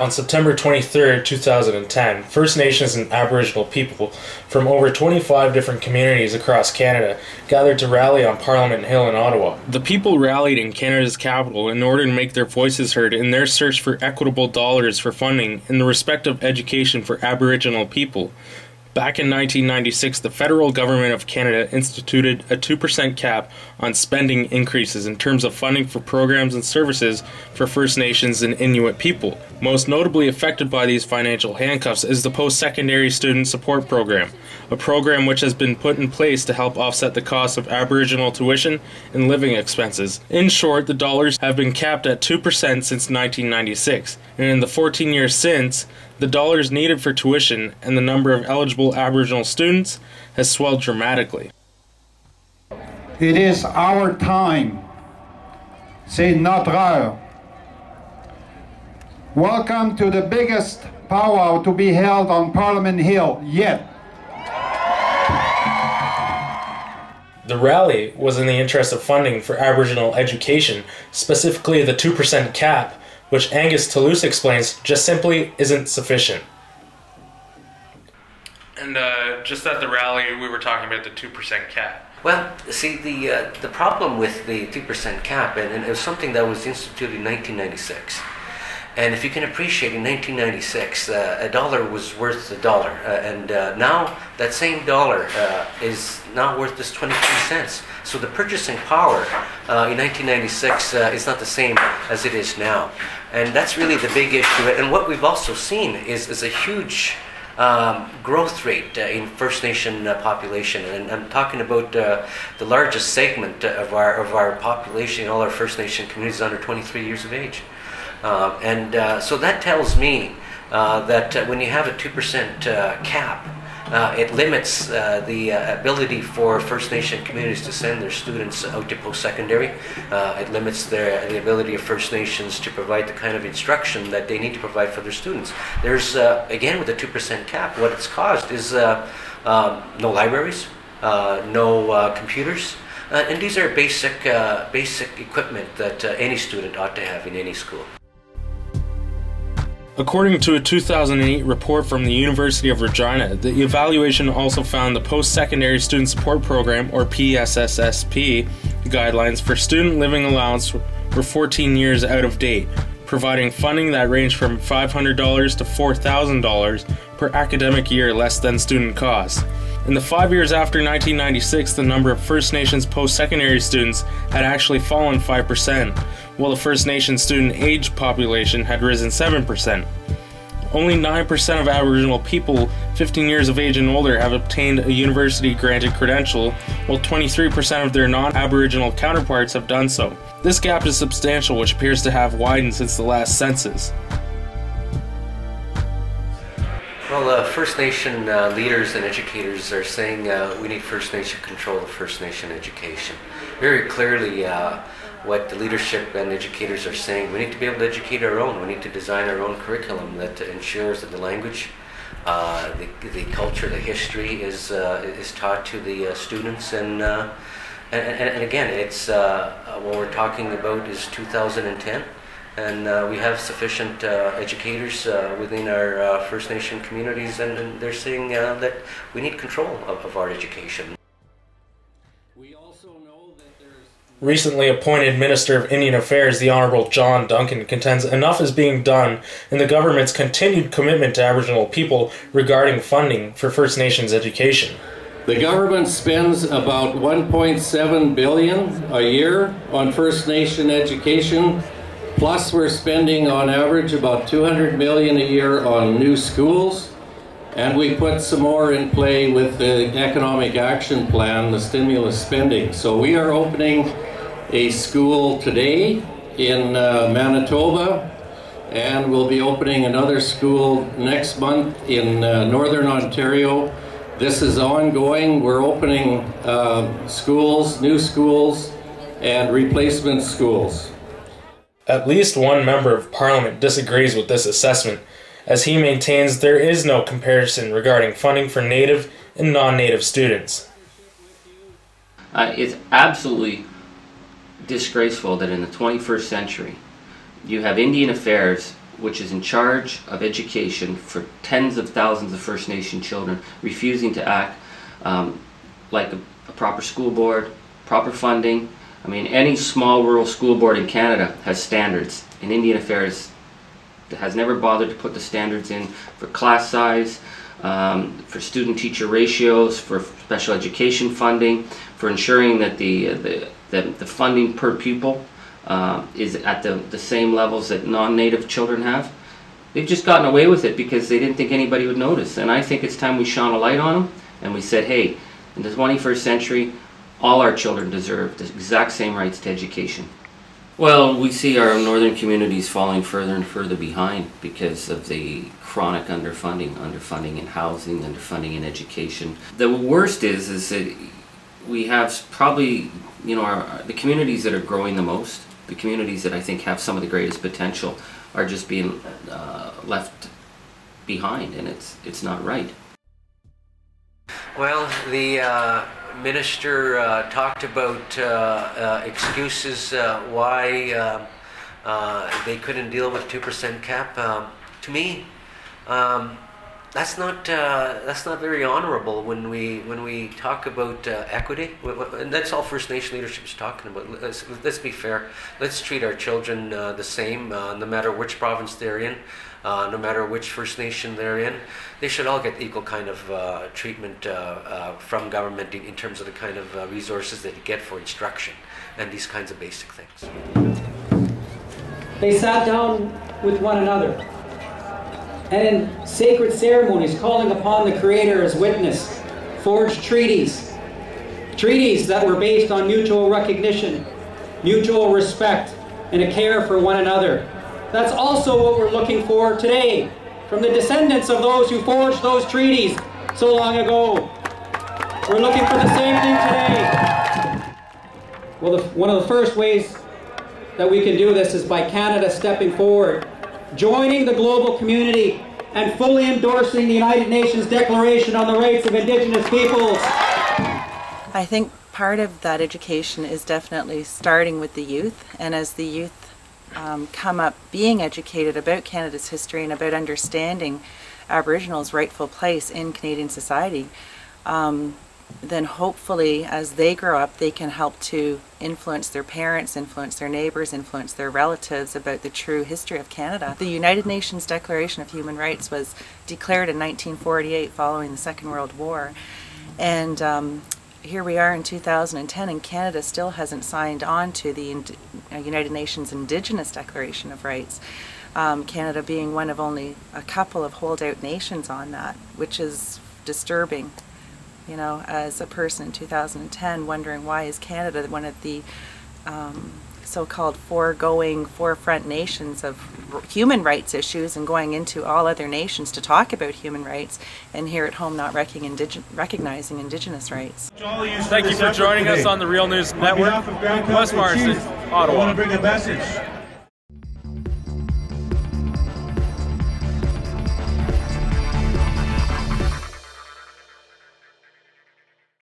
On September 23, 2010, First Nations and Aboriginal people from over 25 different communities across Canada gathered to rally on Parliament Hill in Ottawa. The people rallied in Canada's capital in order to make their voices heard in their search for equitable dollars for funding in the respect of education for Aboriginal people. Back in 1996, the federal government of Canada instituted a 2% cap on spending increases in terms of funding for programs and services for First Nations and Inuit people. Most notably affected by these financial handcuffs is the Post-Secondary Student Support Program, a program which has been put in place to help offset the cost of Aboriginal tuition and living expenses. In short, the dollars have been capped at 2% since 1996, and in the 14 years since, the dollars needed for tuition and the number of eligible Aboriginal students has swelled dramatically. It is our time. C'est notre heure. Welcome to the biggest powwow to be held on Parliament Hill yet. The rally was in the interest of funding for Aboriginal education, specifically the 2% cap, which Angus Toulouse explains just simply isn't sufficient. And just at the rally, we were talking about the 2% cap. Well, see, the problem with the 2% cap, and it was something that was instituted in 1996. And if you can appreciate, in 1996, a dollar was worth a dollar, and now that same dollar is now worth just 23 cents. So the purchasing power in 1996 is not the same as it is now. And that's really the big issue. And what we've also seen is a huge growth rate in First Nation population, and I'm talking about the largest segment of our population. All our First Nation communities under 23 years of age. So that tells me that when you have a 2% cap, it limits the ability for First Nation communities to send their students out to post-secondary. It limits the ability of First Nations to provide the kind of instruction that they need to provide for their students. There's, again, with the 2% cap, what it's caused is no libraries, no computers, and these are basic equipment that any student ought to have in any school. According to a 2008 report from the University of Regina, the evaluation also found the Post-Secondary Student Support Program, or PSSSP, guidelines for student living allowance were 14 years out of date, providing funding that ranged from $500 to $4,000 per academic year less than student costs. In the 5 years after 1996, the number of First Nations post-secondary students had actually fallen 5%, while the First Nation student age population had risen 7%. Only 9% of Aboriginal people 15 years of age and older have obtained a university-granted credential, while 23% of their non-Aboriginal counterparts have done so. This gap is substantial, which appears to have widened since the last census. Well, First Nation leaders and educators are saying we need First Nation control of First Nation education. Very clearly, what the leadership and educators are saying, we need to be able to educate our own. We need to design our own curriculum that ensures that the language, the culture, the history is taught to the students. And again, it's what we're talking about is 2010. And we have sufficient educators within our First Nation communities, and they're saying that we need control of our education. We also know that there's... Recently appointed Minister of Indian Affairs, the Honourable John Duncan, contends enough is being done in the government's continued commitment to Aboriginal people regarding funding for First Nations education. The government spends about $1.7 billion a year on First Nation education. Plus, we're spending on average about $200 million a year on new schools, and we put some more in play with the Economic Action Plan, the stimulus spending. So we are opening a school today in Manitoba, and we'll be opening another school next month in Northern Ontario. This is ongoing. We're opening schools, new schools, and replacement schools. At least one member of Parliament disagrees with this assessment, as he maintains there is no comparison regarding funding for Native and non-Native students. It's absolutely disgraceful that in the 21st century you have Indian Affairs which is in charge of education for tens of thousands of First Nation children, refusing to act like a proper school board, proper funding. I mean, any small rural school board in Canada has standards. In Indian Affairs, has never bothered to put the standards in for class size, for student-teacher ratios, for special education funding, for ensuring that the funding per pupil is at the same levels that non-native children have. They've just gotten away with it because they didn't think anybody would notice. And I think it's time we shone a light on them and we said, hey, in the 21st century, all our children deserve the exact same rights to education. Well, we see our northern communities falling further and further behind because of the chronic underfunding in housing, underfunding in education. The worst is that we have probably, you know, the communities that are growing the most, the communities that I think have some of the greatest potential, are just being left behind, and it's not right. Well, the Minister talked about excuses why they couldn't deal with 2% cap. To me, that's not very honourable when we talk about equity, and that's all First Nation leadership is talking about. Let's be fair. Let's treat our children the same, no matter which province they're in. No matter which First Nation they're in, they should all get equal kind of treatment from government in terms of the kind of resources that you get for instruction and these kinds of basic things. They sat down with one another and in sacred ceremonies, calling upon the Creator as witness, forged treaties that were based on mutual recognition, mutual respect, and a care for one another. That's also what we're looking for today from the descendants of those who forged those treaties so long ago. We're looking for the same thing today. Well, one of the first ways that we can do this is by Canada stepping forward, joining the global community, and fully endorsing the United Nations Declaration on the Rights of Indigenous Peoples. I think part of that education is definitely starting with the youth, and as the youth come up being educated about Canada's history and about understanding Aboriginals' rightful place in Canadian society, then hopefully as they grow up they can help to influence their parents, influence their neighbours, influence their relatives about the true history of Canada. The United Nations Declaration of Human Rights was declared in 1948 following the Second World War, and here we are in 2010 and Canada still hasn't signed on to the United Nations Indigenous Declaration of Rights, Canada being one of only a couple of holdout nations on that, which is disturbing. You know, as a person in 2010 wondering why is Canada one of the so-called forefront nations of human rights issues and going into all other nations to talk about human rights, and here at home not recognizing Indigenous rights. Thank you for joining us on the Real News Network, West Marston, Ottawa. We want to bring a message